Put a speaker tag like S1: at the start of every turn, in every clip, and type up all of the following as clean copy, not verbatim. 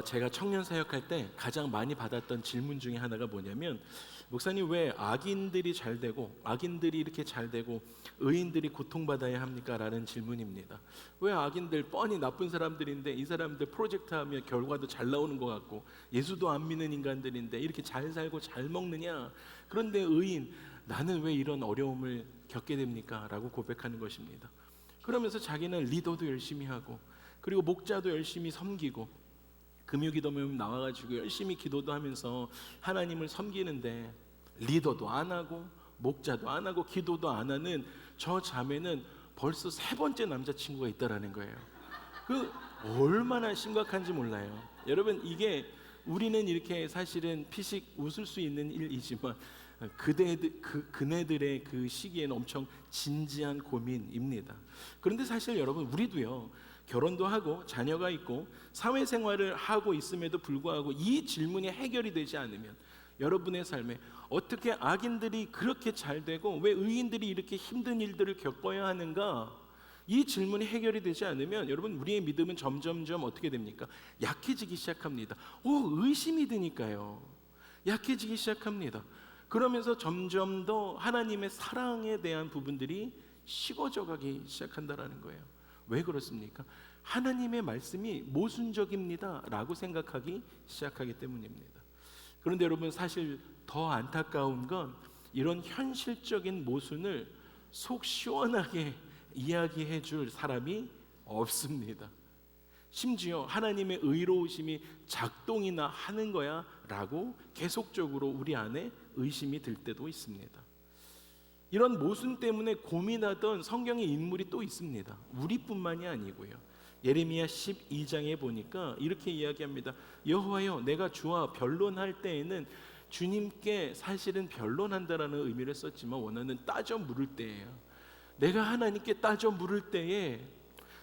S1: 제가 청년 사역할 때 가장 많이 받았던 질문 중에 하나가 뭐냐면, 목사님 왜 악인들이 잘 되고 악인들이 이렇게 잘 되고 의인들이 고통받아야 합니까? 라는 질문입니다. 왜 악인들 뻔히 나쁜 사람들인데 이 사람들 프로젝트 하면 결과도 잘 나오는 것 같고 예수도 안 믿는 인간들인데 이렇게 잘 살고 잘 먹느냐? 그런데 의인, 나는 왜 이런 어려움을 겪게 됩니까? 라고 고백하는 것입니다. 그러면서 자기는 리더도 열심히 하고 그리고 목자도 열심히 섬기고 금요기도 모임 나와가지고 열심히 기도도 하면서 하나님을 섬기는데 리더도 안 하고 목자도 안 하고 기도도 안 하는 저 자매는 벌써 3번째 남자친구가 있다라는 거예요. 그 얼마나 심각한지 몰라요. 여러분, 이게 우리는 이렇게 사실은 피식 웃을 수 있는 일이지만 그네들의 그 시기에는 엄청 진지한 고민입니다. 그런데 사실 여러분, 우리도요, 결혼도 하고 자녀가 있고 사회생활을 하고 있음에도 불구하고 이 질문이 해결이 되지 않으면 여러분의 삶에 어떻게 악인들이 그렇게 잘 되고 왜 의인들이 이렇게 힘든 일들을 겪어야 하는가, 이 질문이 해결이 되지 않으면 여러분, 우리의 믿음은 점점점 어떻게 됩니까? 약해지기 시작합니다. 의심이 드니까요, 약해지기 시작합니다. 그러면서 점점 더 하나님의 사랑에 대한 부분들이 식어져 가기 시작한다라는 거예요. 왜 그렇습니까? 하나님의 말씀이 모순적입니다 라고 생각하기 시작하기 때문입니다. 그런데 여러분, 사실 더 안타까운 건 이런 현실적인 모순을 속 시원하게 이야기해 줄 사람이 없습니다. 심지어 하나님의 의로우심이 작동이나 하는 거야 라고 계속적으로 우리 안에 의심이 들 때도 있습니다. 이런 모순 때문에 고민하던 성경의 인물이 또 있습니다. 우리뿐만이 아니고요. 예레미야 12장에 보니까 이렇게 이야기합니다. 여호와여, 내가 주와 변론할 때에는, 주님께 사실은 변론한다라는 의미를 썼지만 원어는 따져 물을 때예요. 내가 하나님께 따져 물을 때에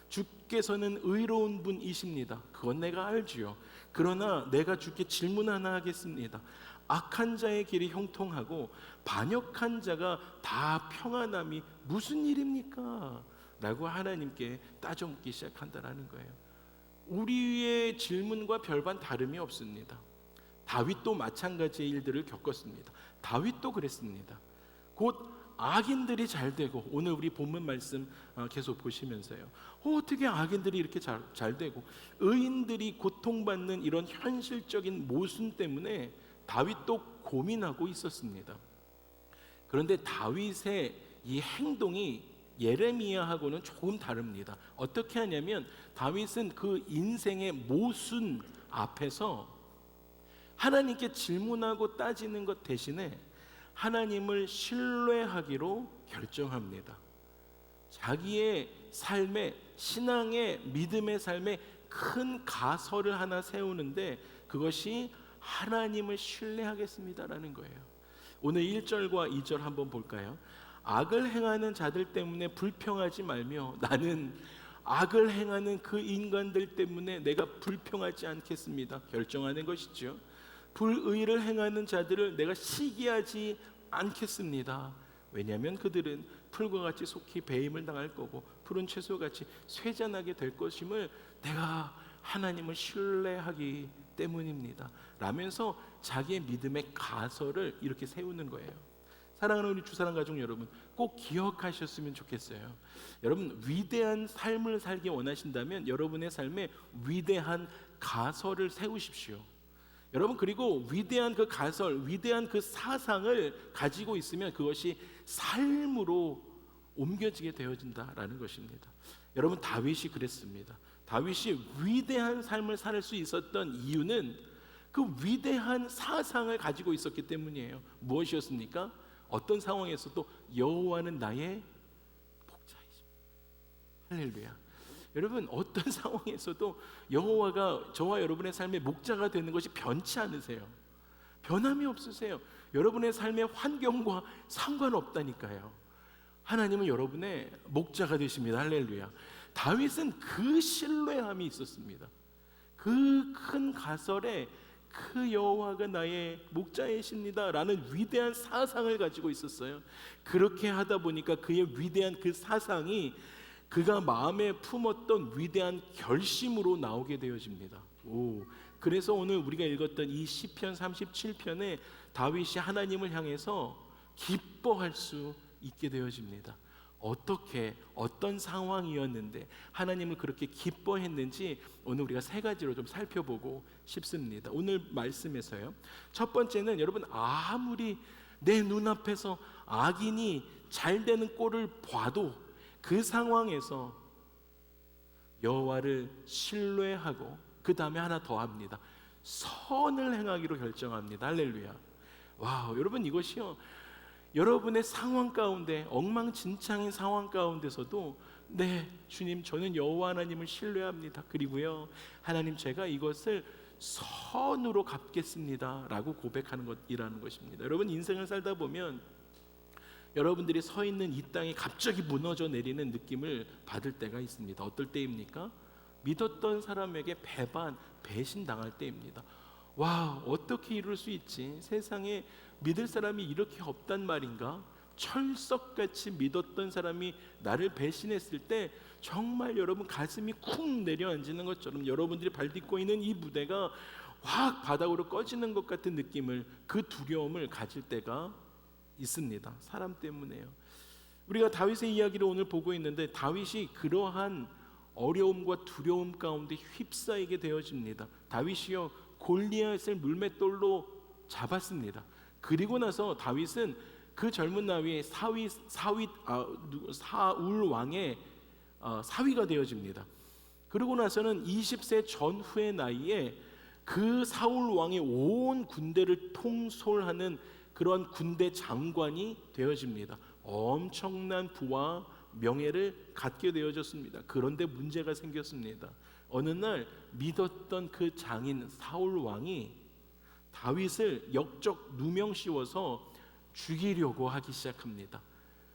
S1: 주께서는 의로운 분이십니다. 그건 내가 알지요. 그러나 내가 주께 질문 하나 하겠습니다. 악한 자의 길이 형통하고 반역한 자가 다 평안함이 무슨 일입니까? 라고 하나님께 따져 묻기 시작한다는 거예요. 우리의 질문과 별반 다름이 없습니다. 다윗도 마찬가지의 일들을 겪었습니다. 다윗도 그랬습니다. 곧 악인들이 잘 되고, 오늘 우리 본문 말씀 계속 보시면서요, 어떻게 악인들이 이렇게 잘 되고 의인들이 고통받는 이런 현실적인 모순 때문에 다윗도 고민하고 있었습니다. 그런데 다윗의 이 행동이 예레미야하고는 조금 다릅니다. 어떻게 하냐면, 다윗은 그 인생의 모순 앞에서 하나님께 질문하고 따지는 것 대신에 하나님을 신뢰하기로 결정합니다. 자기의 삶에, 신앙의 믿음의 삶에 큰 가설을 하나 세우는데 그것이 하나님을 신뢰하겠습니다라는 거예요. 오늘 1절과 2절 한번 볼까요? 악을 행하는 자들 때문에 불평하지 말며 나는 악을 행하는 그 인간들 때문에 내가 불평하지 않겠습니다. 결정하는 것이죠. 불의를 행하는 자들을 내가 시기하지 않겠습니다. 왜냐하면 그들은 풀과 같이 속히 배임을 당할 거고 푸른 채소같이 쇠잔하게 될 것임을 내가 하나님을 신뢰하기 때문입니다 라면서 자기의 믿음의 가설을 이렇게 세우는 거예요. 사랑하는 우리 주사랑 가족 여러분, 꼭 기억하셨으면 좋겠어요. 여러분, 위대한 삶을 살기 원하신다면 여러분의 삶에 위대한 가설을 세우십시오. 여러분, 그리고 위대한 그 가설, 위대한 그 사상을 가지고 있으면 그것이 삶으로 옮겨지게 되어진다라는 것입니다. 여러분, 다윗이 그랬습니다. 다윗이 위대한 삶을 살 수 있었던 이유는 그 위대한 사상을 가지고 있었기 때문이에요. 무엇이었습니까? 어떤 상황에서도 여호와는 나의 목자이십니다. 할렐루야. 여러분, 어떤 상황에서도 여호와가 저와 여러분의 삶의 목자가 되는 것이 변치 않으세요. 변함이 없으세요. 여러분의 삶의 환경과 상관없다니까요. 하나님은 여러분의 목자가 되십니다. 할렐루야. 다윗은 그 신뢰함이 있었습니다. 그 큰 가설에 그 여호와가 나의 목자이십니다 라는 위대한 사상을 가지고 있었어요. 그렇게 하다 보니까 그의 위대한 그 사상이 그가 마음에 품었던 위대한 결심으로 나오게 되어집니다. 그래서 오늘 우리가 읽었던 이 시편 37편에 다윗이 하나님을 향해서 기뻐할 수 있게 되어집니다. 어떻게 어떤 상황이었는데 하나님을 그렇게 기뻐했는지 오늘 우리가 세 가지로 좀 살펴보고 싶습니다. 오늘 말씀에서요. 첫 번째는 여러분, 아무리 내 눈앞에서 악인이 잘 되는 꼴을 봐도 그 상황에서 여호와를 신뢰하고 그 다음에 하나 더 합니다. 선을 행하기로 결정합니다. 할렐루야. 와, 여러분, 이것이요, 여러분의 상황 가운데, 엉망진창인 상황 가운데서도 네, 주님, 저는 여호와 하나님을 신뢰합니다. 그리고요, 하나님, 제가 이것을 선으로 갚겠습니다 라고 고백하는 것이라는 것입니다. 여러분, 인생을 살다 보면 여러분들이 서 있는 이 땅이 갑자기 무너져 내리는 느낌을 받을 때가 있습니다. 어떨 때입니까? 믿었던 사람에게 배신당할 때입니다. 와, 어떻게 이럴 수 있지? 세상에 믿을 사람이 이렇게 없단 말인가? 철석같이 믿었던 사람이 나를 배신했을 때 정말 여러분 가슴이 쿵 내려앉는 것처럼 여러분들이 발딛고 있는 이 무대가 확 바닥으로 꺼지는 것 같은 느낌을, 그 두려움을 가질 때가 있습니다. 사람 때문에요. 우리가 다윗의 이야기를 오늘 보고 있는데 다윗이 그러한 어려움과 두려움 가운데 휩싸이게 되어집니다. 다윗이요, 골리앗을 물맷돌로 잡았습니다. 그리고 나서 다윗은 그 젊은 나이에 사울 왕의 사위가 되어집니다. 그러고 나서는 20세 전후의 나이에 그 사울 왕의 온 군대를 통솔하는 그런 군대 장관이 되어집니다. 엄청난 부와 명예를 갖게 되어졌습니다. 그런데 문제가 생겼습니다. 어느 날 믿었던 그 장인 사울 왕이 다윗을 역적 누명 씌워서 죽이려고 하기 시작합니다.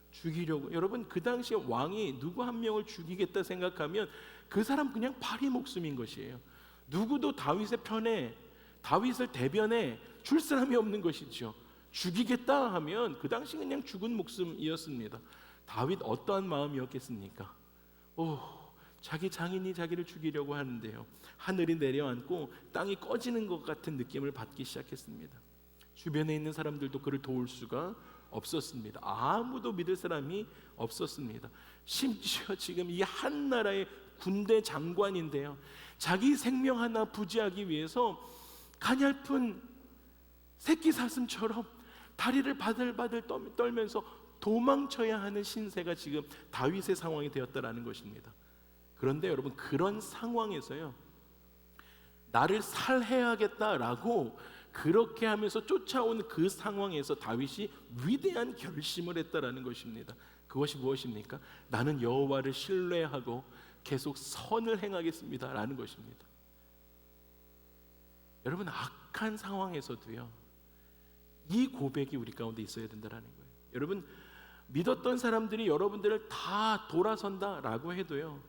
S1: 죽이려고. 여러분, 그 당시에 왕이 누구 한 명을 죽이겠다 생각하면 그 사람 그냥 파리 목숨인 것이에요. 누구도 다윗의 편에, 다윗을 대변해 줄 사람이 없는 것이죠. 죽이겠다 하면 그 당시 그냥 죽은 목숨이었습니다. 다윗 어떠한 마음이었겠습니까? 자기 장인이 자기를 죽이려고 하는데요, 하늘이 내려앉고 땅이 꺼지는 것 같은 느낌을 받기 시작했습니다. 주변에 있는 사람들도 그를 도울 수가 없었습니다. 아무도 믿을 사람이 없었습니다. 심지어 지금 이 한 나라의 군대 장관인데요, 자기 생명 하나 부지하기 위해서 가냘픈 새끼 사슴처럼 다리를 바들바들 떨면서 도망쳐야 하는 신세가 지금 다윗의 상황이 되었다라는 것입니다. 그런데 여러분, 그런 상황에서요, 나를 살해하겠다라고 그렇게 하면서 쫓아온 그 상황에서 다윗이 위대한 결심을 했다라는 것입니다. 그것이 무엇입니까? 나는 여호와를 신뢰하고 계속 선을 행하겠습니다 라는 것입니다. 여러분, 악한 상황에서도요, 이 고백이 우리 가운데 있어야 된다는 거예요. 여러분, 믿었던 사람들이 여러분들을 다 돌아선다라고 해도요,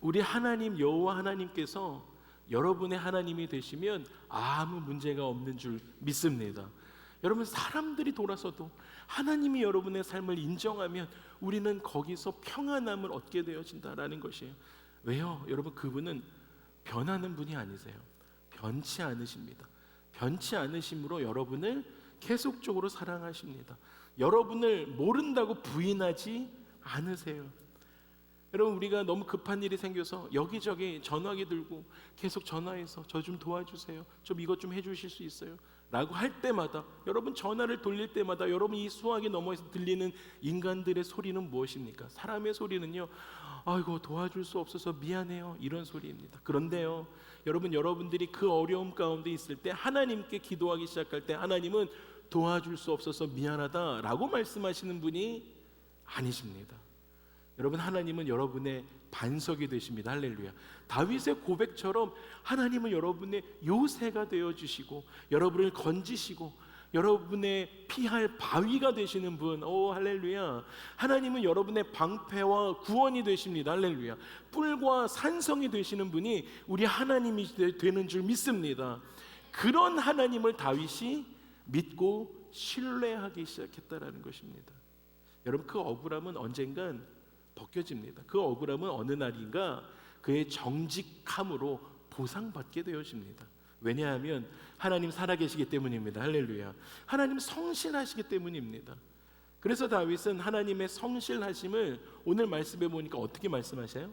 S1: 우리 하나님 여호와 하나님께서 여러분의 하나님이 되시면 아무 문제가 없는 줄 믿습니다. 여러분, 사람들이 돌아서도 하나님이 여러분의 삶을 인정하면 우리는 거기서 평안함을 얻게 되어진다라는 것이에요. 왜요? 여러분, 그분은 변하는 분이 아니세요. 변치 않으십니다. 변치 않으심으로 여러분을 계속적으로 사랑하십니다. 여러분을 모른다고 부인하지 않으세요. 여러분, 우리가 너무 급한 일이 생겨서 여기저기 전화기 들고 계속 전화해서 저 좀 도와주세요, 좀 이것 좀 해주실 수 있어요? 라고 할 때마다, 여러분 전화를 돌릴 때마다 여러분 이 수화기 너머에서 들리는 인간들의 소리는 무엇입니까? 사람의 소리는요, 아이고 도와줄 수 없어서 미안해요, 이런 소리입니다. 그런데요, 여러분, 여러분들이 그 어려움 가운데 있을 때 하나님께 기도하기 시작할 때 하나님은 도와줄 수 없어서 미안하다라고 말씀하시는 분이 아니십니다. 여러분, 하나님은 여러분의 반석이 되십니다. 할렐루야. 다윗의 고백처럼 하나님은 여러분의 요새가 되어주시고 여러분을 건지시고 여러분의 피할 바위가 되시는 분. 오, 할렐루야. 하나님은 여러분의 방패와 구원이 되십니다. 할렐루야. 뿔과 산성이 되시는 분이 우리 하나님이 되는 줄 믿습니다. 그런 하나님을 다윗이 믿고 신뢰하기 시작했다라는 것입니다. 여러분, 그 억울함은 언젠간 벗겨집니다. 그 억울함은 어느 날인가 그의 정직함으로 보상받게 되어집니다. 왜냐하면 하나님 살아계시기 때문입니다. 할렐루야. 하나님 성실하시기 때문입니다. 그래서 다윗은 하나님의 성실하심을 오늘 말씀해 보니까 어떻게 말씀하셔요?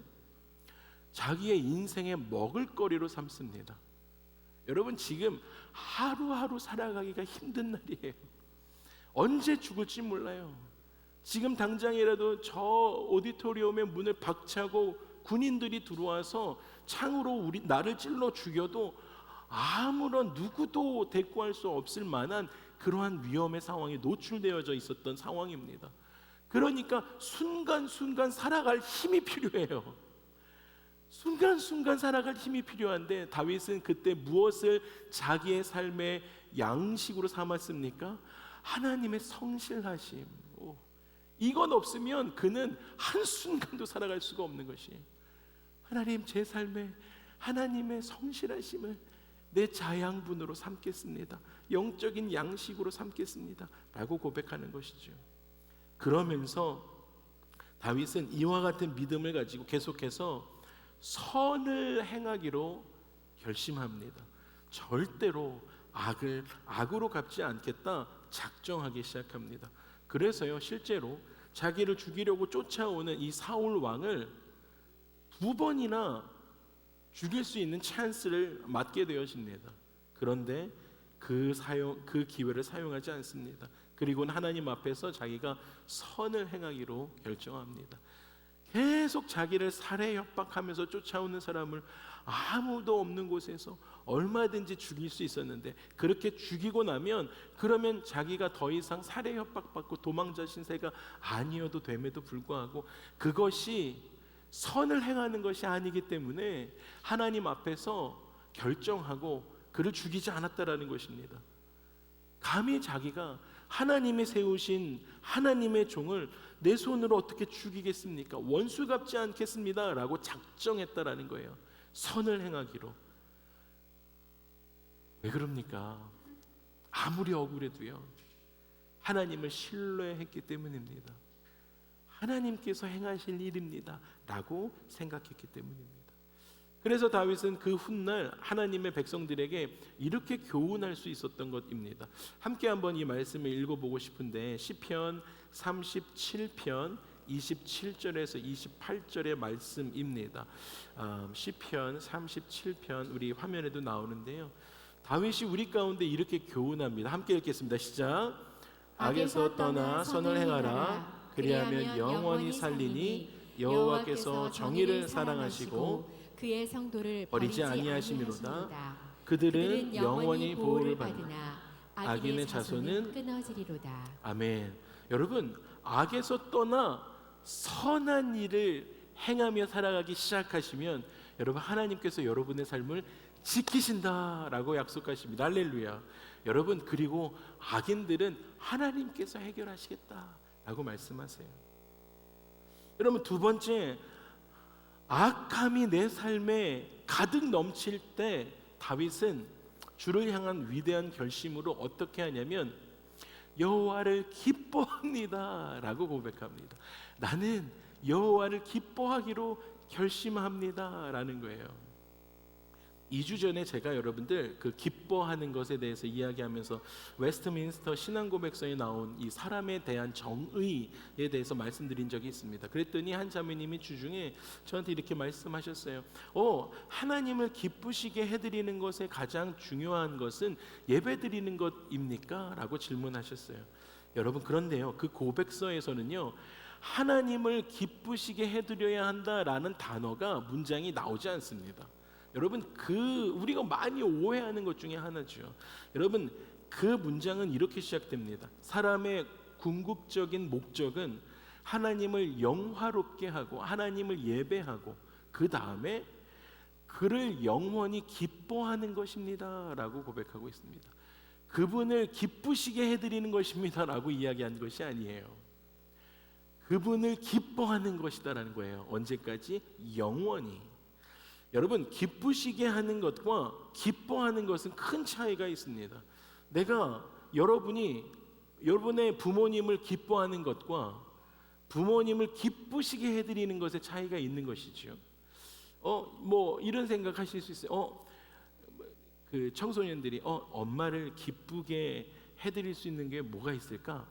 S1: 자기의 인생의 먹을거리로 삼습니다. 여러분, 지금 하루하루 살아가기가 힘든 날이에요. 언제 죽을지 몰라요. 지금 당장이라도 저 오디토리움의 문을 박차고 군인들이 들어와서 창으로 나를 찔러 죽여도 아무런 누구도 대꾸할 수 없을 만한 그러한 위험의 상황에 노출되어져 있었던 상황입니다. 그러니까 순간순간 살아갈 힘이 필요해요. 순간순간 살아갈 힘이 필요한데 다윗은 그때 무엇을 자기의 삶의 양식으로 삼았습니까? 하나님의 성실하심. 이건 없으면 그는 한순간도 살아갈 수가 없는 것이, 하나님, 제 삶에 하나님의 성실하심을 내 자양분으로 삼겠습니다. 영적인 양식으로 삼겠습니다 라고 고백하는 것이죠. 그러면서 다윗은 이와 같은 믿음을 가지고 계속해서 선을 행하기로 결심합니다. 절대로 악으로 갚지 않겠다 작정하기 시작합니다. 그래서요, 실제로 자기를 죽이려고 쫓아오는 이 사울 왕을 2번이나 죽일 수 있는 찬스를 맞게 되어집니다. 그런데 그 기회를 사용하지 않습니다. 그리고는 하나님 앞에서 자기가 선을 행하기로 결정합니다. 계속 자기를 살해 협박하면서 쫓아오는 사람을 아무도 없는 곳에서 얼마든지 죽일 수 있었는데, 그렇게 죽이고 나면 그러면 자기가 더 이상 살해 협박받고 도망자 신세가 아니어도 됨에도 불구하고 그것이 선을 행하는 것이 아니기 때문에 하나님 앞에서 결정하고 그를 죽이지 않았다라는 것입니다. 감히 자기가 하나님이 세우신 하나님의 종을 내 손으로 어떻게 죽이겠습니까? 원수 갚지 않겠습니다 라고 작정했다라는 거예요. 선을 행하기로. 왜 그럽니까? 아무리 억울해도요, 하나님을 신뢰했기 때문입니다. 하나님께서 행하실 일입니다 라고 생각했기 때문입니다. 그래서 다윗은 그 훗날 하나님의 백성들에게 이렇게 교훈할 수 있었던 것입니다. 함께 한번 이 말씀을 읽어보고 싶은데, 시편 37편 27절에서 28절의 말씀입니다. 시편 37편 우리 화면에도 나오는데요, 다윗이 우리 가운데 이렇게 교훈합니다. 함께 읽겠습니다. 시작. 악에서 떠나 선을 행하라. 그리하면 영원히 살리니 여호와께서 정의를 사랑하시고
S2: 그의 성도를
S1: 버리지 아니하시미로다. 그들은 영원히 보호를 받으나 악인의 자손은
S2: 끊어지리로다.
S1: 아멘. 여러분, 악에서 떠나 선한 일을 행하며 살아가기 시작하시면 여러분, 하나님께서 여러분의 삶을 지키신다라고 약속하십니다. 할렐루야. 여러분, 그리고 악인들은 하나님께서 해결하시겠다라고 말씀하세요. 여러분, 두 번째, 악함이 내 삶에 가득 넘칠 때 다윗은 주를 향한 위대한 결심으로 어떻게 하냐면 여호와를 기뻐합니다 라고 고백합니다. 나는 여호와를 기뻐하기로 결심합니다 라는 거예요. 2주 전에 제가 여러분들 그 기뻐하는 것에 대해서 이야기하면서 웨스트민스터 신앙고백서에 나온 이 사람에 대한 정의에 대해서 말씀드린 적이 있습니다. 그랬더니 한 자매님이 주중에 저한테 이렇게 말씀하셨어요. 하나님을 기쁘시게 해드리는 것에 가장 중요한 것은 예배드리는 것입니까? 라고 질문하셨어요. 여러분, 그런데요, 그 고백서에서는요, 하나님을 기쁘시게 해드려야 한다라는 단어가 문장이 나오지 않습니다. 여러분, 우리가 많이 오해하는 것 중에 하나죠. 여러분, 그 문장은 이렇게 시작됩니다. 사람의 궁극적인 목적은 하나님을 영화롭게 하고 하나님을 예배하고 그 다음에 그를 영원히 기뻐하는 것입니다 라고 고백하고 있습니다. 그분을 기쁘시게 해드리는 것입니다 라고 이야기한 것이 아니에요. 그분을 기뻐하는 것이다라는 거예요. 언제까지? 영원히. 여러분, 기쁘시게 하는 것과 기뻐하는 것은 큰 차이가 있습니다. 여러분의 부모님을 기뻐하는 것과 부모님을 기쁘시게 해드리는 것에 차이가 있는 것이죠. 뭐 이런 생각하실 수 있어요. 그 청소년들이 엄마를 기쁘게 해드릴 수 있는 게 뭐가 있을까?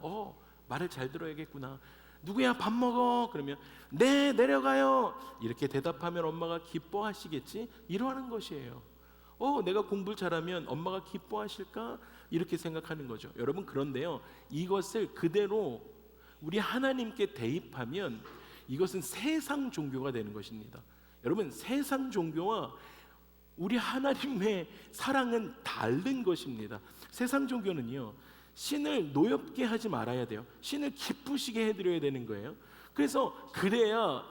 S1: 말을 잘 들어야겠구나. 누구야 밥 먹어? 그러면 네 내려가요. 이렇게 대답하면 엄마가 기뻐하시겠지? 이러하는 것이에요. 내가 공부를 잘하면 엄마가 기뻐하실까? 이렇게 생각하는 거죠. 여러분 그런데요, 이것을 그대로 우리 하나님께 대입하면 이것은 세상 종교가 되는 것입니다. 여러분 세상 종교와 우리 하나님의 사랑은 다른 것입니다. 세상 종교는요, 신을 노엽게 하지 말아야 돼요. 신을 기쁘시게 해드려야 되는 거예요. 그래서 그래야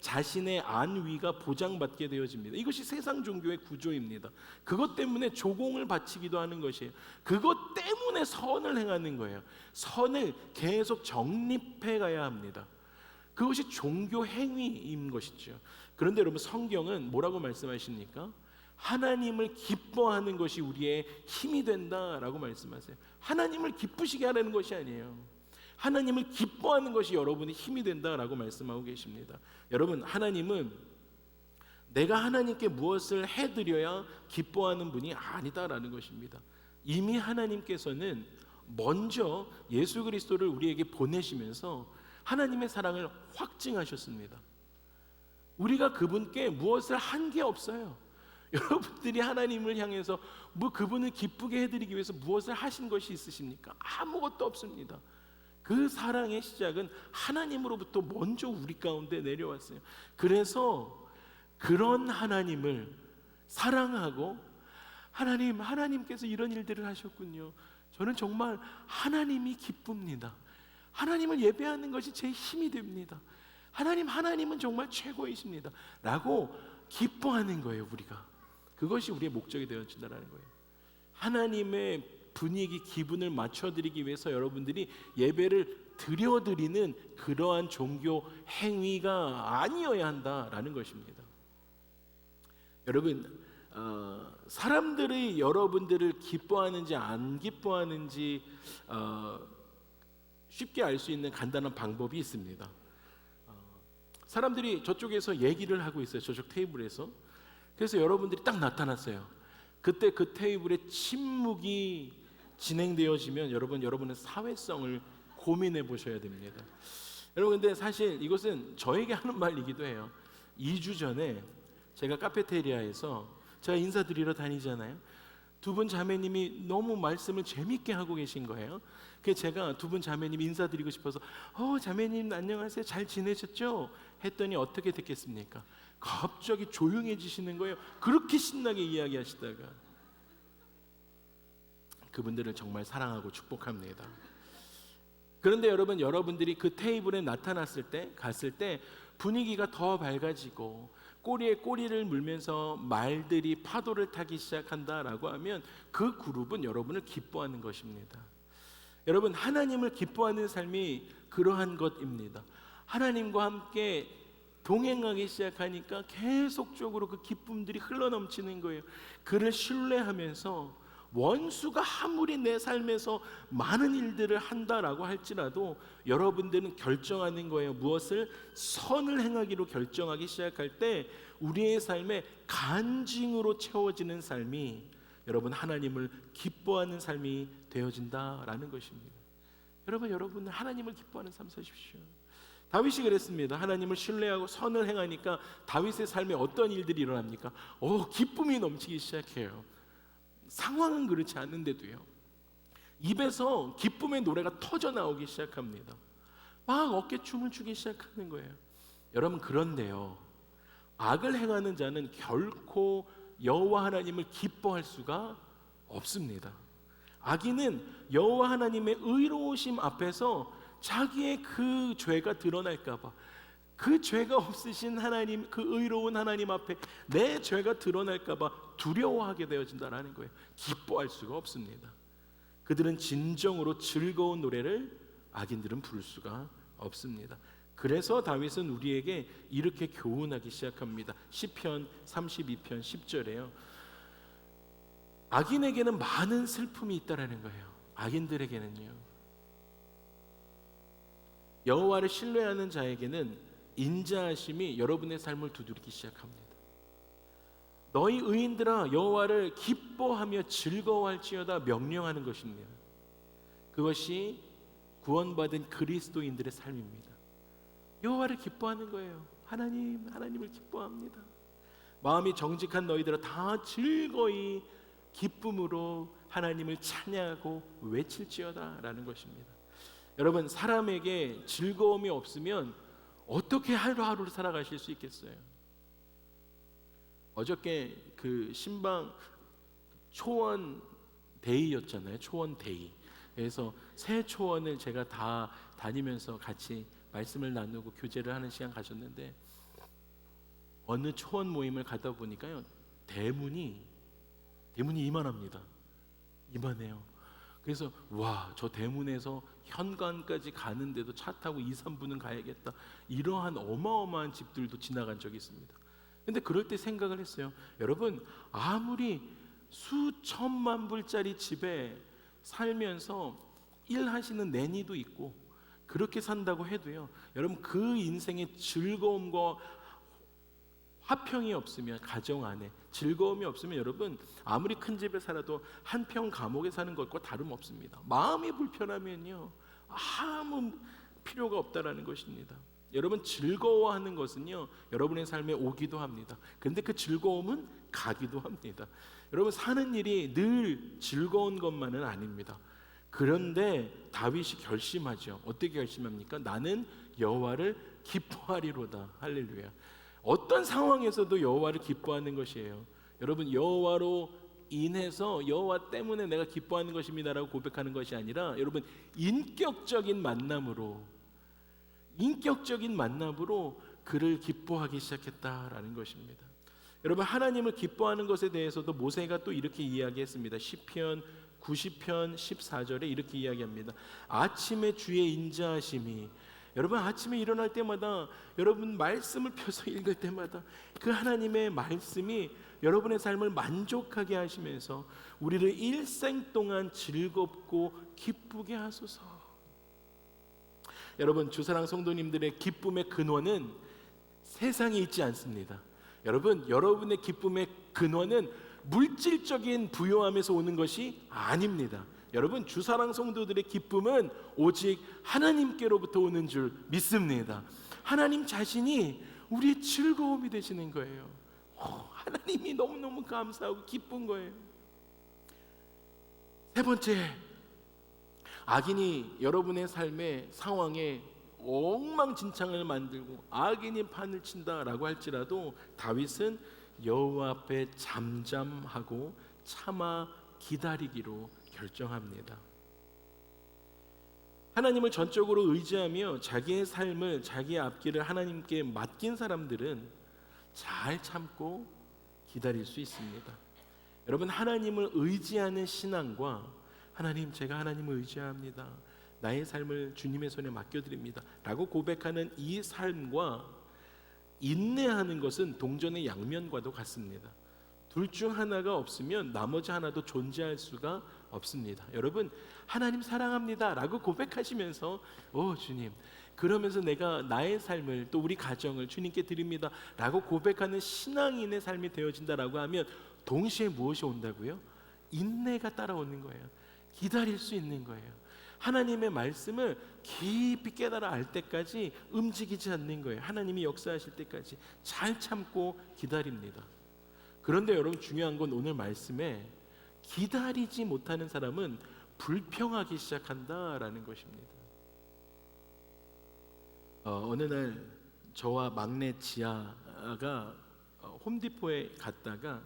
S1: 자신의 안위가 보장받게 되어집니다. 이것이 세상 종교의 구조입니다. 그것 때문에 조공을 바치기도 하는 것이에요. 그것 때문에 선을 행하는 거예요. 선을 계속 정립해 가야 합니다. 그것이 종교 행위인 것이죠. 그런데 여러분 성경은 뭐라고 말씀하십니까? 하나님을 기뻐하는 것이 우리의 힘이 된다라고 말씀하세요. 하나님을 기쁘시게 하라는 것이 아니에요. 하나님을 기뻐하는 것이 여러분의 힘이 된다라고 말씀하고 계십니다. 여러분 하나님은 내가 하나님께 무엇을 해드려야 기뻐하는 분이 아니다라는 것입니다. 이미 하나님께서는 먼저 예수 그리스도를 우리에게 보내시면서 하나님의 사랑을 확증하셨습니다. 우리가 그분께 무엇을 한 게 없어요. 여러분들이 하나님을 향해서 그분을 기쁘게 해드리기 위해서 무엇을 하신 것이 있으십니까? 아무것도 없습니다. 그 사랑의 시작은 하나님으로부터 먼저 우리 가운데 내려왔어요. 그래서 그런 하나님을 사랑하고 하나님께서 이런 일들을 하셨군요. 저는 정말 하나님이 기쁩니다. 하나님을 예배하는 것이 제 힘이 됩니다. 하나님은 정말 최고이십니다. 라고 기뻐하는 거예요, 우리가. 그것이 우리의 목적이 되어진다는 거예요. 하나님의 분위기, 기분을 맞춰드리기 위해서 여러분들이 예배를 드려드리는 그러한 종교 행위가 아니어야 한다라는 것입니다. 여러분, 사람들이 여러분들을 기뻐하는지 안 기뻐하는지 쉽게 알 수 있는 간단한 방법이 있습니다. 사람들이 저쪽에서 얘기를 하고 있어요. 저쪽 테이블에서. 그래서 여러분들이 딱 나타났어요. 그때 그 테이블에 침묵이 진행되어지면 여러분의 사회성을 고민해 보셔야 됩니다. 여러분 근데 사실 이것은 저에게 하는 말이기도 해요. 2주 전에 제가 카페테리아에서 제가 인사드리러 다니잖아요. 두 분 자매님이 너무 말씀을 재밌게 하고 계신 거예요. 그래서 제가 두 분 자매님 인사드리고 싶어서 자매님 안녕하세요, 잘 지내셨죠? 했더니 어떻게 됐겠습니까? 갑자기 조용해지시는 거예요. 그렇게 신나게 이야기하시다가. 그분들을 정말 사랑하고 축복합니다. 그런데 여러분들이 그 테이블에 나타났을 때, 갔을 때 분위기가 더 밝아지고 꼬리에 꼬리를 물면서 말들이 파도를 타기 시작한다라고 하면 그 그룹은 여러분을 기뻐하는 것입니다. 여러분 하나님을 기뻐하는 삶이 그러한 것입니다. 하나님과 함께 동행하기 시작하니까 계속적으로 그 기쁨들이 흘러넘치는 거예요. 그를 신뢰하면서 원수가 아무리 내 삶에서 많은 일들을 한다라고 할지라도 여러분들은 결정하는 거예요. 무엇을? 선을 행하기로 결정하기 시작할 때 우리의 삶에 간증으로 채워지는 삶이 여러분 하나님을 기뻐하는 삶이 되어진다라는 것입니다. 여러분은 하나님을 기뻐하는 삶 사십시오. 다윗이 그랬습니다. 하나님을 신뢰하고 선을 행하니까 다윗의 삶에 어떤 일들이 일어납니까? 기쁨이 넘치기 시작해요. 상황은 그렇지 않은데도요, 입에서 기쁨의 노래가 터져 나오기 시작합니다. 막 어깨춤을 추기 시작하는 거예요. 여러분 그런데요, 악을 행하는 자는 결코 여호와 하나님을 기뻐할 수가 없습니다. 악인은 여호와 하나님의 의로우심 앞에서 자기의 그 죄가 드러날까봐, 그 죄가 없으신 하나님, 그 의로운 하나님 앞에 내 죄가 드러날까봐 두려워하게 되어진다는 거예요. 기뻐할 수가 없습니다. 그들은 진정으로 즐거운 노래를 악인들은 부를 수가 없습니다. 그래서 다윗은 우리에게 이렇게 교훈하기 시작합니다. 시편 32편 10절에요. 악인에게는 많은 슬픔이 있다라는 거예요. 악인들에게는요. 여호와를 신뢰하는 자에게는 인자하심이 여러분의 삶을 두드리기 시작합니다. 너희 의인들아 여호와를 기뻐하며 즐거워할지어다 명령하는 것입니다. 그것이 구원받은 그리스도인들의 삶입니다. 여호와를 기뻐하는 거예요. 하나님을 기뻐합니다. 마음이 정직한 너희들아 다 즐거이 기쁨으로 하나님을 찬양하고 외칠지어다 라는 것입니다. 여러분, 사람에게 즐거움이 없으면 어떻게 하루하루를 살아가실 수 있겠어요? 어저께 그 신방 초원 데이였잖아요. 초원 데이. 그래서 새 초원을 제가 다 다니면서 같이 말씀을 나누고 교제를 하는 시간 가졌는데, 어느 초원 모임을 가다 보니까요, 대문이 이만합니다. 이만해요. 그래서 와, 저 대문에서 현관까지 가는데도 차 타고 2-3분은 가야겠다, 이러한 어마어마한 집들도 지나간 적이 있습니다. 근데 그럴 때 생각을 했어요. 여러분, 아무리 수천만 불짜리 집에 살면서 일하시는 내니도 있고 그렇게 산다고 해도요, 여러분 그 인생의 즐거움과 화평이 없으면, 가정 안에 즐거움이 없으면 여러분 아무리 큰 집에 살아도 한평 감옥에 사는 것과 다름없습니다. 마음이 불편하면요 아무 필요가 없다라는 것입니다. 여러분, 즐거워하는 것은요 여러분의 삶에 오기도 합니다. 그런데 그 즐거움은 가기도 합니다. 여러분, 사는 일이 늘 즐거운 것만은 아닙니다. 그런데 다윗이 결심하죠. 어떻게 결심합니까? 나는 여호와를 기뻐하리로다. 할렐루야. 어떤 상황에서도 여호와를 기뻐하는 것이에요. 여러분, 여호와로 인해서 여호와 때문에 내가 기뻐하는 것입니다라고 고백하는 것이 아니라, 여러분 인격적인 만남으로 그를 기뻐하기 시작했다라는 것입니다. 여러분, 하나님을 기뻐하는 것에 대해서도 모세가 또 이렇게 이야기했습니다. 시편 90편 14절에 이렇게 이야기합니다. 아침에 주의 인자하심이, 여러분 아침에 일어날 때마다, 여러분 말씀을 펴서 읽을 때마다 그 하나님의 말씀이 여러분의 삶을 만족하게 하시면서 우리를 일생 동안 즐겁고 기쁘게 하소서. 여러분, 주사랑 성도님들의 기쁨의 근원은 세상에 있지 않습니다. 여러분, 여러분의 기쁨의 근원은 물질적인 부요함에서 오는 것이 아닙니다. 여러분, 주사랑 성도들의 기쁨은 오직 하나님께로부터 오는 줄 믿습니다. 하나님 자신이 우리의 즐거움이 되시는 거예요. 하나님이 너무너무 감사하고 기쁜 거예요. 세 번째, 악인이 여러분의 삶의 상황에 엉망진창을 만들고 악인이 판을 친다라고 할지라도 다윗은 여호와 앞에 잠잠하고 참아 기다리기로 결정합니다. 하나님을 전적으로 의지하며 자기의 삶을, 자기의 앞길을 하나님께 맡긴 사람들은 잘 참고 기다릴 수 있습니다. 여러분, 하나님을 의지하는 신앙과 하나님, 제가 하나님을 의지합니다, 나의 삶을 주님의 손에 맡겨드립니다 라고 고백하는 이 삶과 인내하는 것은 동전의 양면과도 같습니다. 둘 중 하나가 없으면 나머지 하나도 존재할 수가 없습니다. 여러분, 하나님 사랑합니다 라고 고백하시면서 주님, 그러면서 내가 나의 삶을, 또 우리 가정을 주님께 드립니다 라고 고백하는 신앙인의 삶이 되어진다라고 하면 동시에 무엇이 온다고요? 인내가 따라오는 거예요. 기다릴 수 있는 거예요. 하나님의 말씀을 깊이 깨달아 알 때까지 움직이지 않는 거예요. 하나님이 역사하실 때까지 잘 참고 기다립니다. 그런데 여러분, 중요한 건 오늘 말씀에 기다리지 못하는 사람은 불평하기 시작한다라는 것입니다. 어느 날 저와 막내 지아가 홈디포에 갔다가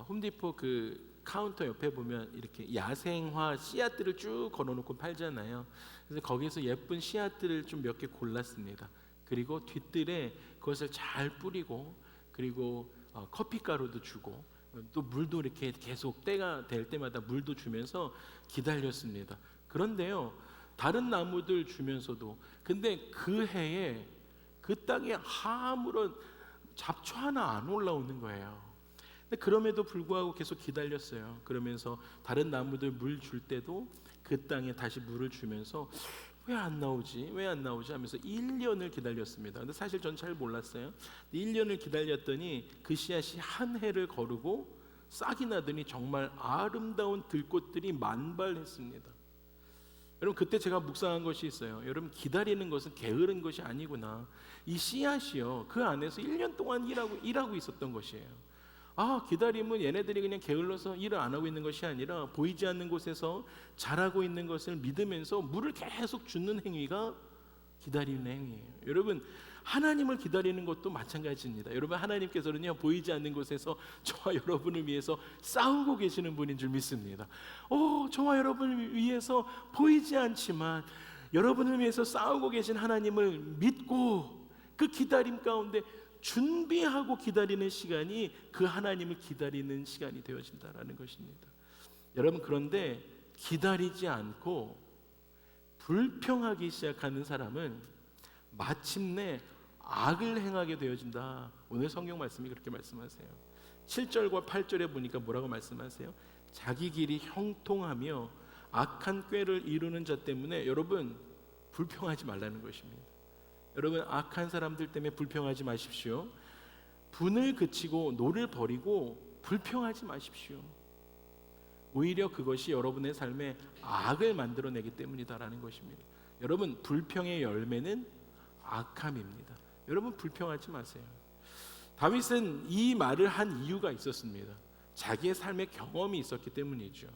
S1: 홈디포 그 카운터 옆에 보면 이렇게 야생화 씨앗들을 쭉 걸어놓고 팔잖아요. 그래서 거기서 예쁜 씨앗들을 좀 몇 개 골랐습니다. 그리고 뒷뜰에 그것을 잘 뿌리고, 그리고 커피가루도 주고, 또 물도 이렇게 계속 때가 될 때마다 물도 주면서 기다렸습니다. 그런데요, 다른 나무들 주면서도, 근데 그 해에 그 땅에 아무런 잡초 하나 안 올라오는 거예요. 근데 그럼에도 불구하고 계속 기다렸어요. 그러면서 다른 나무들 물 줄 때도 그 땅에 다시 물을 주면서 왜 안 나오지? 왜 안 나오지? 하면서 1년을 기다렸습니다. 근데 사실 전 잘 몰랐어요. 1년을 기다렸더니 그 씨앗이 한 해를 거르고 싹이 나더니 정말 아름다운 들꽃들이 만발했습니다. 여러분, 그때 제가 묵상한 것이 있어요. 여러분, 기다리는 것은 게으른 것이 아니구나. 이 씨앗이요, 그 안에서 1년 동안 일하고 있었던 것이에요. 기다림은 얘네들이 그냥 게을러서 일을 안 하고 있는 것이 아니라 보이지 않는 곳에서 자라고 있는 것을 믿으면서 물을 계속 주는 행위가 기다리는 행위예요. 여러분, 하나님을 기다리는 것도 마찬가지입니다. 여러분, 하나님께서는요, 보이지 않는 곳에서 저와 여러분을 위해서 싸우고 계시는 분인 줄 믿습니다. 저와 여러분을 위해서 보이지 않지만 여러분을 위해서 싸우고 계신 하나님을 믿고 그 기다림 가운데 준비하고 기다리는 시간이 그 하나님을 기다리는 시간이 되어진다라는 것입니다. 여러분, 그런데 기다리지 않고 불평하기 시작하는 사람은 마침내 악을 행하게 되어진다. 오늘 성경 말씀이 그렇게 말씀하세요. 7절과 8절에 보니까 뭐라고 말씀하세요? 자기 길이 형통하며 악한 꾀를 이루는 자 때문에 여러분 불평하지 말라는 것입니다. 여러분, 악한 사람들 때문에 불평하지 마십시오. 분을 그치고 노를 버리고 불평하지 마십시오. 오히려 그것이 여러분의 삶에 악을 만들어내기 때문이다라는 것입니다. 여러분, 불평의 열매는 악함입니다. 여러분, 불평하지 마세요. 다윗은 이 말을 한 이유가 있었습니다. 자기의 삶의 경험이 있었기 때문이죠.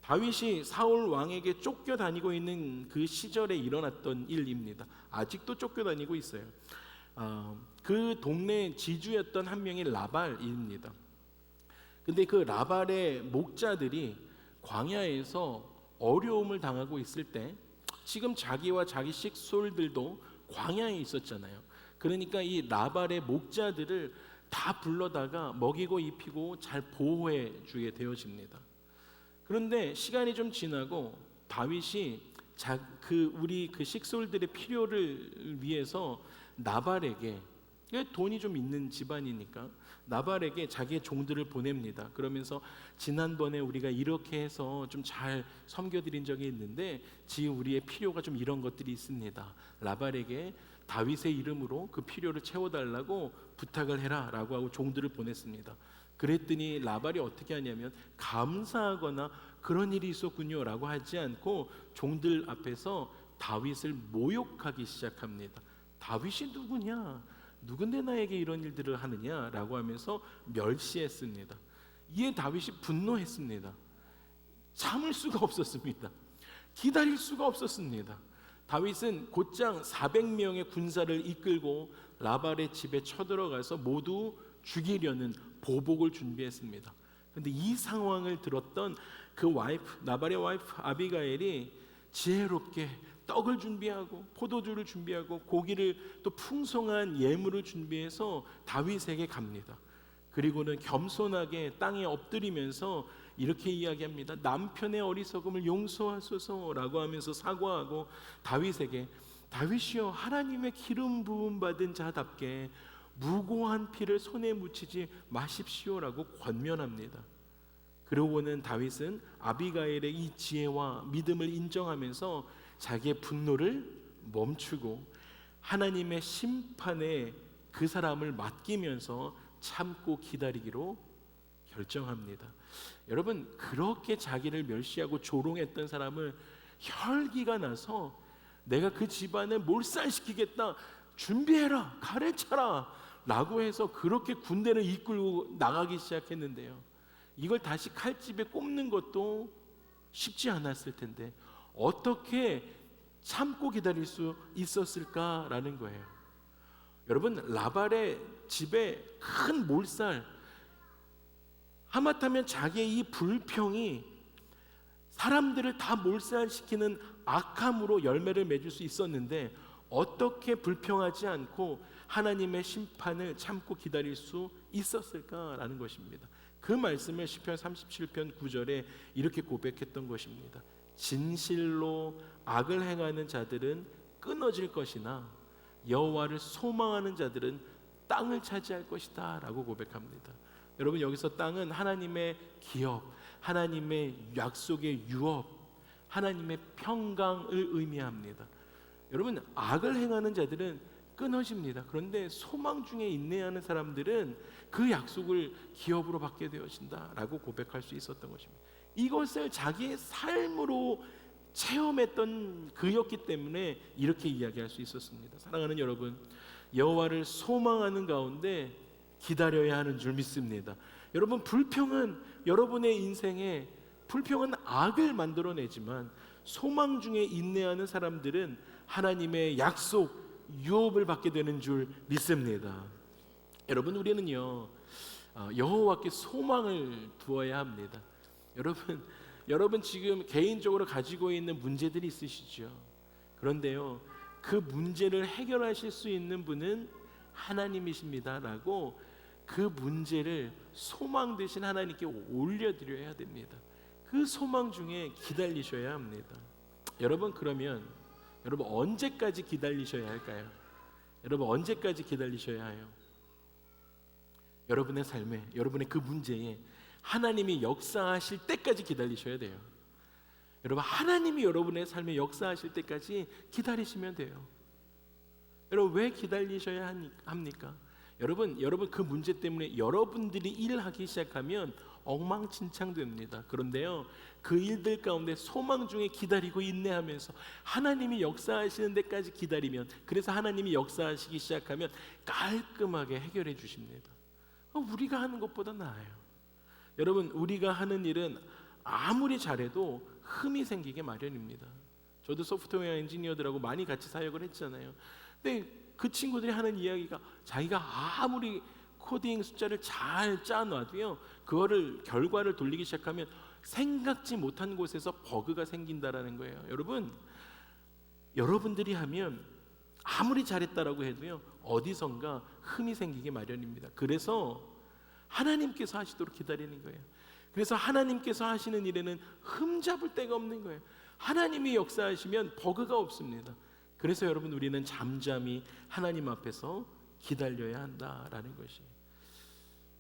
S1: 다윗이 사울 왕에게 쫓겨다니고 있는 그 시절에 일어났던 일입니다. 아직도 쫓겨다니고 있어요. 그 동네 지주였던 한 명이 라발입니다. 근데 그 라발의 목자들이 광야에서 어려움을 당하고 있을 때 지금 자기와 자기 식솔들도 광야에 있었잖아요. 그러니까 이 라발의 목자들을 다 불러다가 먹이고 입히고 잘 보호해 주게 되어집니다. 그런데 시간이 좀 지나고 다윗이 우리 그 식솔들의 필요를 위해서 나발에게, 돈이 좀 있는 집안이니까 나발에게 자기의 종들을 보냅니다. 그러면서 지난번에 우리가 이렇게 해서 좀 잘 섬겨드린 적이 있는데 지금 우리의 필요가 좀 이런 것들이 있습니다. 나발에게 다윗의 이름으로 그 필요를 채워달라고 부탁을 해라 라고 하고 종들을 보냈습니다. 그랬더니 라발이 어떻게 하냐면 감사하거나 그런 일이 있었군요 라고 하지 않고 종들 앞에서 다윗을 모욕하기 시작합니다. 다윗이 누구냐? 누군데 나에게 이런 일들을 하느냐? 라고 하면서 멸시했습니다. 이에 다윗이 분노했습니다. 참을 수가 없었습니다. 기다릴 수가 없었습니다. 다윗은 곧장 400명의 군사를 이끌고 라발의 집에 쳐들어가서 모두 죽이려는 보복을 준비했습니다. 그런데 이 상황을 들었던 그 나발의 와이프 아비가일이 지혜롭게 떡을 준비하고 포도주를 준비하고 고기를 또 풍성한 예물을 준비해서 다윗에게 갑니다. 그리고는 겸손하게 땅에 엎드리면서 이렇게 이야기합니다. 남편의 어리석음을 용서하소서라고 하면서 사과하고 다윗에게 다윗이여 하나님의 기름 부음 받은 자답게 무고한 피를 손에 묻히지 마십시오라고 권면합니다. 그러고는 다윗은 아비가일의 이 지혜와 믿음을 인정하면서 자기의 분노를 멈추고 하나님의 심판에 그 사람을 맡기면서 참고 기다리기로 결정합니다. 여러분, 그렇게 자기를 멸시하고 조롱했던 사람을 혈기가 나서 내가 그 집안을 몰살시키겠다, 준비해라, 가래차라 라고 해서 그렇게 군대를 이끌고 나가기 시작했는데요, 이걸 다시 칼집에 꼽는 것도 쉽지 않았을 텐데 어떻게 참고 기다릴 수 있었을까라는 거예요. 여러분, 라발의 집에 큰 몰살, 하마터면 자기의 이 불평이 사람들을 다 몰살시키는 악함으로 열매를 맺을 수 있었는데 어떻게 불평하지 않고 하나님의 심판을 참고 기다릴 수 있었을까라는 것입니다. 그 말씀을 시편 37편 9절에 이렇게 고백했던 것입니다. 진실로 악을 행하는 자들은 끊어질 것이나 여호와를 소망하는 자들은 땅을 차지할 것이다 라고 고백합니다. 여러분, 여기서 땅은 하나님의 기업, 하나님의 약속의 유업, 하나님의 평강을 의미합니다. 여러분, 악을 행하는 자들은 끊어집니다. 그런데 소망 중에 인내하는 사람들은 그 약속을 기업으로 받게 되어진다라고 고백할 수 있었던 것입니다. 이것을 자기의 삶으로 체험했던 그였기 때문에 이렇게 이야기할 수 있었습니다. 사랑하는 여러분, 여호와를 소망하는 가운데 기다려야 하는 줄 믿습니다. 여러분, 불평은 여러분의 인생에 불평은 악을 만들어내지만 소망 중에 인내하는 사람들은 하나님의 약속, 유업을 받게 되는 줄 믿습니다. 여러분, 우리는요 여호와께 소망을 두어야 합니다. 여러분 지금 개인적으로 가지고 있는 문제들이 있으시죠. 그런데요, 그 문제를 해결하실 수 있는 분은 하나님이십니다라고 그 문제를 소망 대신 하나님께 올려드려야 됩니다. 그 소망 중에 기다리셔야 합니다. 여러분, 그러면 여러분 언제까지 기다리셔야 할까요? 여러분 언제까지 기다리셔야 해요? 여러분의 삶에, 여러분의 그 문제에 하나님이 역사하실 때까지 기다리셔야 돼요. 여러분, 하나님이 여러분의 삶에 역사하실 때까지 기다리시면 돼요. 여러분, 왜 기다리셔야 합니까? 여러분 그 문제 때문에 여러분들이 일하기 시작하면 엉망진창됩니다. 그런데요, 그 일들 가운데 소망 중에 기다리고 인내하면서 하나님이 역사하시는 데까지 기다리면, 그래서 하나님이 역사하시기 시작하면 깔끔하게 해결해 주십니다. 우리가 하는 것보다 나아요. 여러분, 우리가 하는 일은 아무리 잘해도 흠이 생기게 마련입니다. 저도 소프트웨어 엔지니어들하고 많이 같이 사역을 했잖아요. 근데 그 친구들이 하는 이야기가 자기가 아무리 코딩 숫자를 잘 짜놔도요, 그거를 결과를 돌리기 시작하면 생각지 못한 곳에서 버그가 생긴다라는 거예요. 여러분들이 하면 아무리 잘했다라고 해도요, 어디선가 흠이 생기게 마련입니다. 그래서 하나님께서 하시도록 기다리는 거예요. 그래서 하나님께서 하시는 일에는 흠잡을 데가 없는 거예요. 하나님이 역사하시면 버그가 없습니다. 그래서 여러분, 우리는 잠잠히 하나님 앞에서 기다려야 한다라는 것이에요.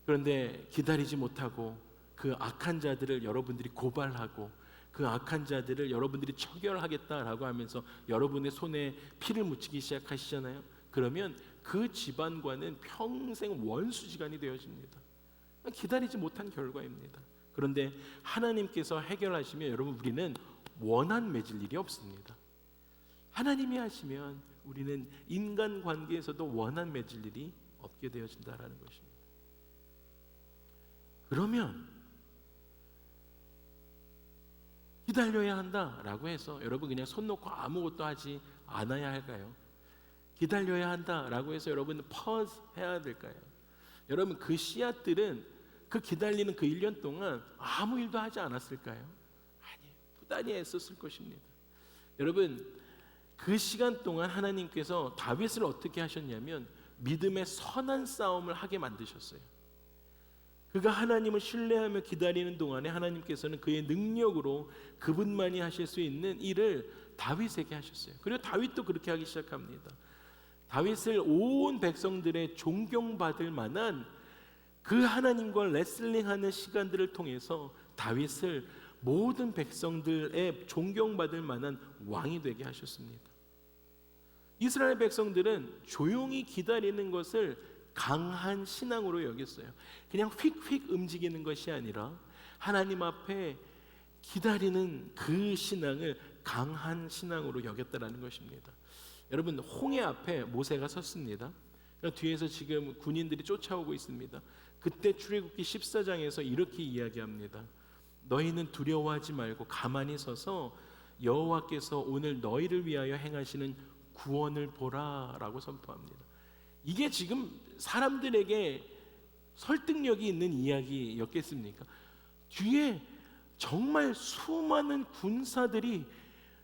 S1: 그런데 기다리지 못하고 그 악한 자들을 여러분들이 고발하고 그 악한 자들을 여러분들이 처결하겠다라고 하면서 여러분의 손에 피를 묻히기 시작하시잖아요. 그러면 그 집안과는 평생 원수지간이 되어집니다. 기다리지 못한 결과입니다. 그런데 하나님께서 해결하시면 여러분, 우리는 원한 맺을 일이 없습니다. 하나님이 하시면 우리는 인간관계에서도 원한 맺을 일이 없게 되어진다라는 것입니다. 그러면 기다려야 한다라고 해서 여러분 그냥 손 놓고 아무것도 하지 않아야 할까요? 기다려야 한다라고 해서 여러분 퍼즈 해야 될까요? 여러분, 그 씨앗들은 그 기다리는 그 1년 동안 아무 일도 하지 않았을까요? 아니에요. 부단히 애썼을 것입니다. 여러분, 그 시간 동안 하나님께서 다윗을 어떻게 하셨냐면 믿음의 선한 싸움을 하게 만드셨어요. 그가 하나님을 신뢰하며 기다리는 동안에 하나님께서는 그의 능력으로 그분만이 하실 수 있는 일을 다윗에게 하셨어요. 그리고 다윗도 그렇게 하기 시작합니다. 다윗을 온 백성들의 존경받을 만한 그 하나님과 레슬링하는 시간들을 통해서 다윗을 모든 백성들의 존경받을 만한 왕이 되게 하셨습니다. 이스라엘 백성들은 조용히 기다리는 것을 강한 신앙으로 여겼어요. 그냥 휙휙 움직이는 것이 아니라 하나님 앞에 기다리는 그 신앙을 강한 신앙으로 여겼다라는 것입니다. 여러분, 홍해 앞에 모세가 섰습니다. 뒤에서 지금 군인들이 쫓아오고 있습니다. 그때 출애굽기 14장에서 이렇게 이야기합니다. 너희는 두려워하지 말고 가만히 서서 여호와께서 오늘 너희를 위하여 행하시는 구원을 보라라고 선포합니다. 이게 지금 사람들에게 설득력이 있는 이야기였겠습니까? 뒤에 정말 수많은 군사들이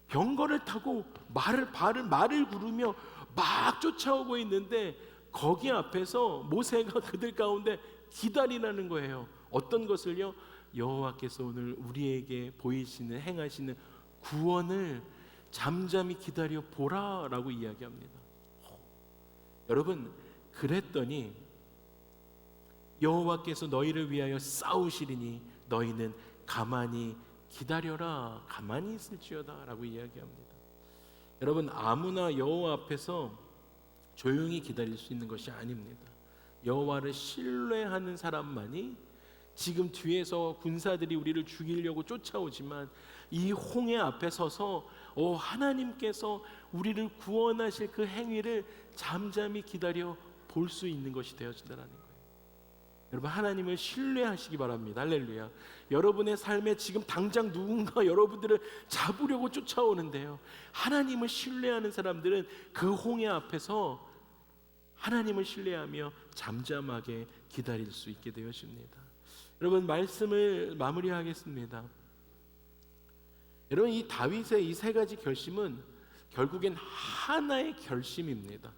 S1: 병거를 타고 말을 구르며 막 쫓아오고 있는데 거기 앞에서 모세가 그들 가운데 기다리라는 거예요. 어떤 것을요? 여호와께서 오늘 우리에게 보이시는 행하시는 구원을 잠잠히 기다려 보라라고 이야기합니다. 여러분, 그랬더니 여호와께서 너희를 위하여 싸우시리니 너희는 가만히 기다려라 가만히 있을지어다 라고 이야기합니다. 여러분, 아무나 여호와 앞에서 조용히 기다릴 수 있는 것이 아닙니다. 여호와를 신뢰하는 사람만이, 지금 뒤에서 군사들이 우리를 죽이려고 쫓아오지만 이 홍해 앞에 서서 하나님께서 우리를 구원하실 그 행위를 잠잠히 기다려 볼 수 있는 것이 되어진다는 거예요. 여러분, 하나님을 신뢰하시기 바랍니다. 할렐루야. 여러분의 삶에 지금 당장 누군가 여러분들을 잡으려고 쫓아오는데요, 하나님을 신뢰하는 사람들은 그 홍해 앞에서 하나님을 신뢰하며 잠잠하게 기다릴 수 있게 되어집니다. 여러분, 말씀을 마무리하겠습니다. 여러분, 이 다윗의 이 세 가지 결심은 결국엔 하나의 결심입니다.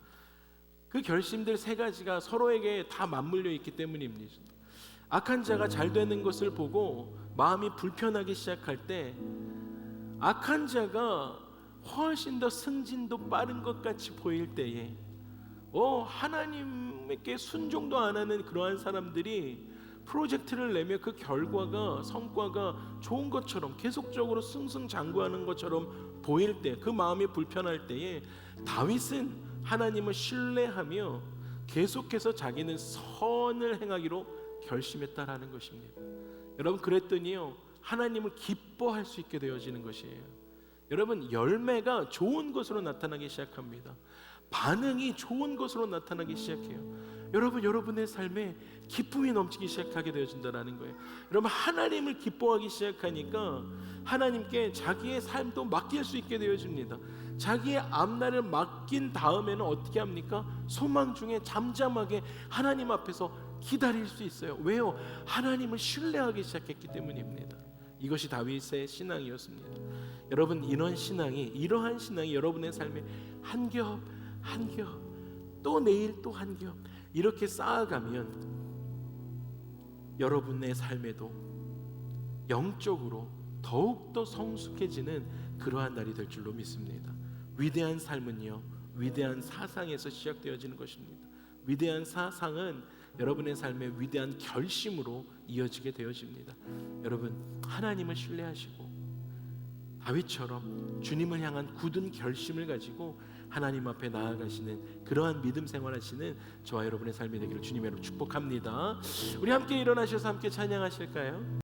S1: 그 결심들 세 가지가 서로에게 다 맞물려 있기 때문입니다. 악한 자가 잘 되는 것을 보고 마음이 불편하기 시작할 때, 악한 자가 훨씬 더 승진도 빠른 것 같이 보일 때에 하나님께 순종도 안 하는 그러한 사람들이 프로젝트를 내며 그 결과가, 성과가 좋은 것처럼 계속적으로 승승장구하는 것처럼 보일 때, 그 마음이 불편할 때에 다윗은 하나님을 신뢰하며 계속해서 자기는 선을 행하기로 결심했다라는 것입니다. 여러분, 그랬더니요, 하나님을 기뻐할 수 있게 되어지는 것이에요. 여러분, 열매가 좋은 것으로 나타나기 시작합니다. 반응이 좋은 것으로 나타나기 시작해요. 여러분, 여러분의 삶에 기쁨이 넘치기 시작하게 되어진다는 거예요. 여러분, 하나님을 기뻐하기 시작하니까 하나님께 자기의 삶도 맡길 수 있게 되어집니다. 자기의 앞날을 맡긴 다음에는 어떻게 합니까? 소망 중에 잠잠하게 하나님 앞에서 기다릴 수 있어요. 왜요? 하나님을 신뢰하기 시작했기 때문입니다. 이것이 다윗의 신앙이었습니다. 여러분, 이러한 신앙이 여러분의 삶에 한 겹 한 겹, 또 내일 또 한 겹 이렇게 쌓아가면 여러분의 삶에도 영적으로 더욱더 성숙해지는 그러한 날이 될 줄로 믿습니다. 위대한 삶은요, 위대한 사상에서 시작되어지는 것입니다. 위대한 사상은 여러분의 삶의 위대한 결심으로 이어지게 되어집니다. 여러분, 하나님을 신뢰하시고 다윗처럼 주님을 향한 굳은 결심을 가지고 하나님 앞에 나아가시는 그러한 믿음 생활하시는 저와 여러분의 삶이 되기를 주님의 이름으로 축복합니다. 우리 함께 일어나셔서 함께 찬양하실까요?